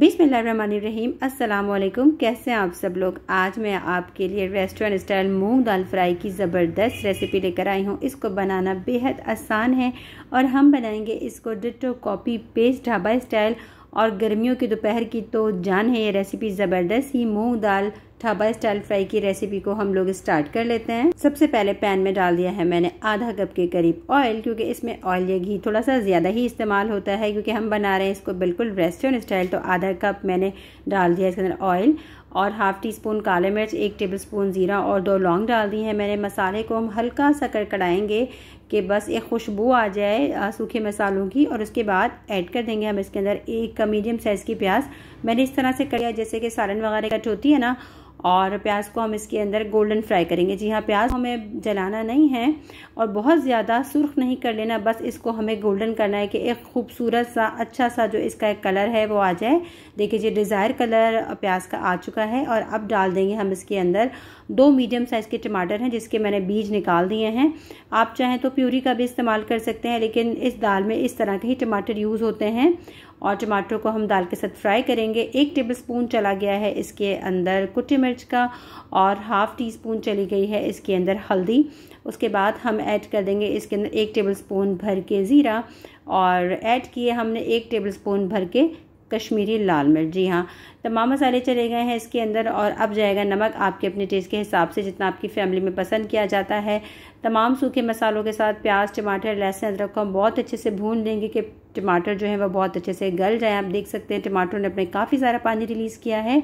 बिस्मिल्लाहिर्रहमानिर्रहीम। अस्सलाम वालेकुम। कैसे हैं आप सब लोग। आज मैं आपके लिए रेस्टोरेंट स्टाइल मूंग दाल फ्राई की ज़बरदस्त रेसिपी लेकर आई हूँ। इसको बनाना बेहद आसान है और हम बनाएंगे इसको ditto copy paste dhaba style. और गर्मियों की दोपहर की तो जान है ये रेसिपी ज़बरदस्त ही मूंग दाल ढाबा स्टाइल फ्राई की रेसिपी को हम लोग स्टार्ट कर लेते हैं। सबसे पहले पैन में डाल दिया है मैंने आधा कप के करीब ऑयल, क्योंकि इसमें ऑयल या घी थोड़ा सा ज़्यादा ही इस्तेमाल होता है क्योंकि हम बना रहे हैं इसको बिल्कुल रेस्टोरेंट स्टाइल। तो आधा कप मैंने डाल दिया इसके अंदर ऑयल और हाफ टी स्पून काले मिर्च, 1 टेबलस्पून ज़ीरा और 2 लौंग डाल दी है मैंने। मसाले को हम हल्का सा कड़ाएंगे कि बस एक खुशबू आ जाए सूखे मसालों की, और उसके बाद ऐड कर देंगे हम इसके अंदर एक मीडियम साइज़ की प्याज। मैंने इस तरह से कटिया जैसे कि सालन वगैरह कट होती है ना, और प्याज को हम इसके अंदर गोल्डन फ्राई करेंगे। जी हाँ, प्याज हमें जलाना नहीं है और बहुत ज़्यादा सुर्ख नहीं कर लेना, बस इसको हमें गोल्डन करना है कि एक खूबसूरत सा अच्छा सा जो इसका एक कलर है वो आ जाए। देखिए जी, डिज़ायर कलर प्याज का आ चुका है। और अब डाल देंगे हम इसके अंदर 2 मीडियम साइज़ के टमाटर हैं जिसके मैंने बीज निकाल दिए हैं। आप चाहें तो प्यूरी का भी इस्तेमाल कर सकते हैं, लेकिन इस दाल में इस तरह के ही टमाटर यूज़ होते हैं। और टमाटर को हम दाल के साथ फ्राई करेंगे। 1 टेबलस्पून चला गया है इसके अंदर कुटी मिर्च का और हाफ टी स्पून चली गई है इसके अंदर हल्दी। उसके बाद हम ऐड कर देंगे इसके अंदर 1 टेबलस्पून भर के ज़ीरा और ऐड किए हमने 1 टेबलस्पून भर के कश्मीरी लाल मिर्च। जी हाँ, तमाम मसाले चले गए हैं इसके अंदर। और अब जाएगा नमक आपके अपने टेस्ट के हिसाब से, जितना आपकी फैमिली में पसंद किया जाता है। तमाम सूखे मसालों के साथ प्याज, टमाटर, लहसुन, अदरक को हम बहुत अच्छे से भून लेंगे कि टमाटर जो है वह बहुत अच्छे से गल जाए। आप देख सकते हैं टमाटर ने अपने काफ़ी सारा पानी रिलीज़ किया है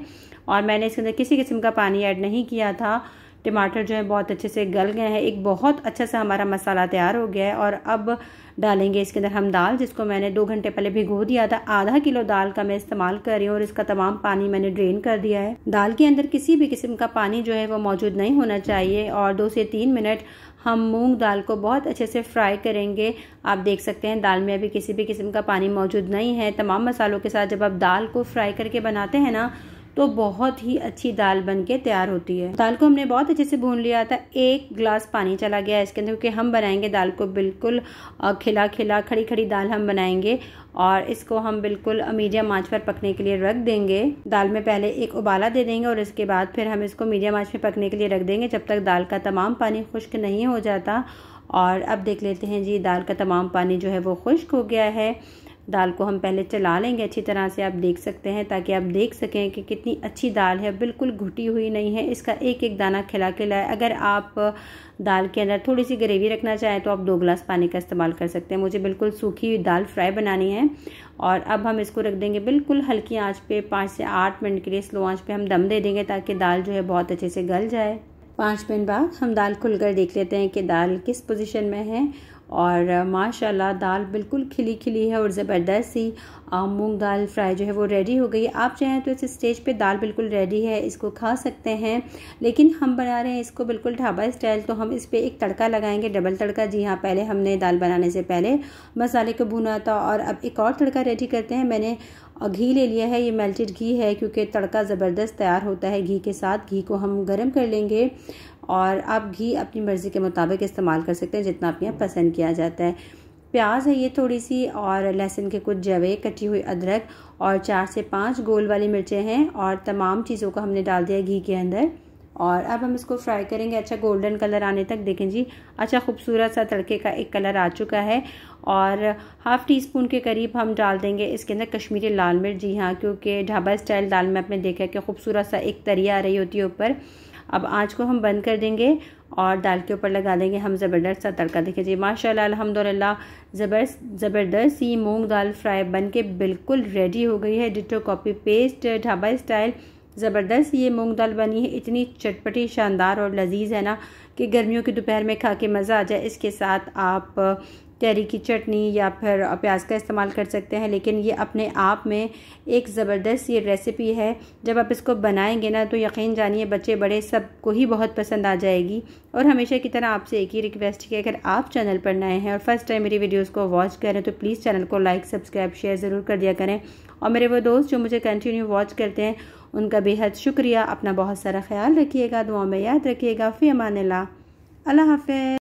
और मैंने इसके अंदर किसी किस्म का पानी ऐड नहीं किया था। टमाटर जो है बहुत अच्छे से गल गए हैं। एक बहुत अच्छा सा हमारा मसाला तैयार हो गया है। और अब डालेंगे इसके अंदर हम दाल, जिसको मैंने 2 घंटे पहले भिगो दिया था। आधा किलो दाल का मैं इस्तेमाल कर रही हूँ और इसका तमाम पानी मैंने ड्रेन कर दिया है। दाल के अंदर किसी भी किस्म का पानी जो है वो मौजूद नहीं होना चाहिए। और 2 से 3 मिनट हम मूंग दाल को बहुत अच्छे से फ्राई करेंगे। आप देख सकते हैं दाल में अभी किसी भी किस्म का पानी मौजूद नहीं है। तमाम मसालों के साथ जब आप दाल को फ्राई करके बनाते हैं ना, तो बहुत ही अच्छी दाल बनके तैयार होती है। दाल को हमने बहुत अच्छे से भून लिया था। 1 गिलास पानी चला गया इसके अंदर, क्योंकि हम बनाएंगे दाल को बिल्कुल खिला खिला खड़ी खड़ी दाल हम बनाएंगे और इसको हम बिल्कुल मीडियम आंच पर पकने के लिए रख देंगे। दाल में पहले एक उबाला दे देंगे और इसके बाद फिर हम इसको मीडियम आंच पे पकने के लिए रख देंगे जब तक दाल का तमाम पानी खुश्क नहीं हो जाता। और अब देख लेते हैं जी, दाल का तमाम पानी जो है वो खुश्क हो गया है। दाल को हम पहले चला लेंगे अच्छी तरह से, आप देख सकते हैं, ताकि आप देख सकें कि कितनी अच्छी दाल है, बिल्कुल घुटी हुई नहीं है। इसका एक एक दाना खिला खिला है। अगर आप दाल के अंदर थोड़ी सी ग्रेवी रखना चाहें तो आप 2 गिलास पानी का इस्तेमाल कर सकते हैं। मुझे बिल्कुल सूखी हुई दाल फ्राई बनानी है। और अब हम इसको रख देंगे बिल्कुल हल्की आंच पे, 5 से 8 मिनट के लिए स्लो आंच पे हम दम दे देंगे ताकि दाल जो है बहुत अच्छे से गल जाए। 5 मिनट बाद हम दाल खुलकर देख लेते हैं कि दाल किस पोजीशन में है। और माशाल्लाह दाल बिल्कुल खिली खिली है और ज़बरदस्त सी मूंग दाल फ्राई जो है वो रेडी हो गई। आप चाहें तो इस स्टेज पे दाल बिल्कुल रेडी है, इसको खा सकते हैं। लेकिन हम बना रहे हैं इसको बिल्कुल ढाबा स्टाइल, तो हम इस पर एक तड़का लगाएंगे, डबल तड़का। जी हाँ, पहले हमने दाल बनाने से पहले मसाले को भुना था और अब एक और तड़का रेडी करते हैं। मैंने घी ले लिया है, ये मेल्टेड घी है क्योंकि तड़का ज़बरदस्त तैयार होता है घी के साथ। घी को हम गर्म कर लेंगे और आप घी अपनी मर्ज़ी के मुताबिक इस्तेमाल कर सकते हैं, जितना आपके यहाँ पसंद किया जाता है। प्याज है ये थोड़ी सी, और लहसुन के कुछ जवे, कटी हुई अदरक और 4 से 5 गोल वाली मिर्चें हैं। और तमाम चीज़ों को हमने डाल दिया घी के अंदर। और अब हम इसको फ्राई करेंगे अच्छा गोल्डन कलर आने तक। देखें जी, अच्छा खूबसूरत सा तड़के का एक कलर आ चुका है। और हाफ टी स्पून के करीब हम डाल देंगे इसके अंदर कश्मीरी लाल मिर्च। जी हाँ, क्योंकि ढाबा स्टाइल दाल में आपने देखा कि खूबसूरत सा एक तरी आ रही होती है ऊपर। अब आंच को हम बंद कर देंगे और दाल के ऊपर लगा देंगे हम ज़बरदस्त सा तड़का। देखिए जी, माशाल्लाह अल्हम्दुलिल्लाह ज़बरदस्त सी मूंग दाल फ्राई बन के बिल्कुल रेडी हो गई है। Ditto copy paste dhaba style ज़बरदस्त ये मूंग दाल बनी है। इतनी चटपटी, शानदार और लजीज है ना कि गर्मियों की दोपहर में खा के मज़ा आ जाए। इसके साथ आप कैरी की चटनी या फिर प्याज का इस्तेमाल कर सकते हैं, लेकिन ये अपने आप में एक ज़बरदस्त ये रेसिपी है। जब आप इसको बनाएंगे ना तो यकीन जानिए बच्चे बड़े सबको ही बहुत पसंद आ जाएगी। और हमेशा की तरह आपसे एक ही रिक्वेस्ट है कि अगर आप चैनल पर नए हैं और फर्स्ट टाइम मेरी वीडियोस को वॉच करें तो प्लीज़ चैनल को लाइक, सब्सक्राइब, शेयर ज़रूर कर दिया करें। और मेरे वो दोस्त जो मुझे कंटिन्यू वॉच करते हैं उनका बेहद शुक्रिया। अपना बहुत सारा ख्याल रखिएगा, दुआ में याद रखिएगा। फ़ी अमानिल्लाह, अल्लाह हाफ़िज़।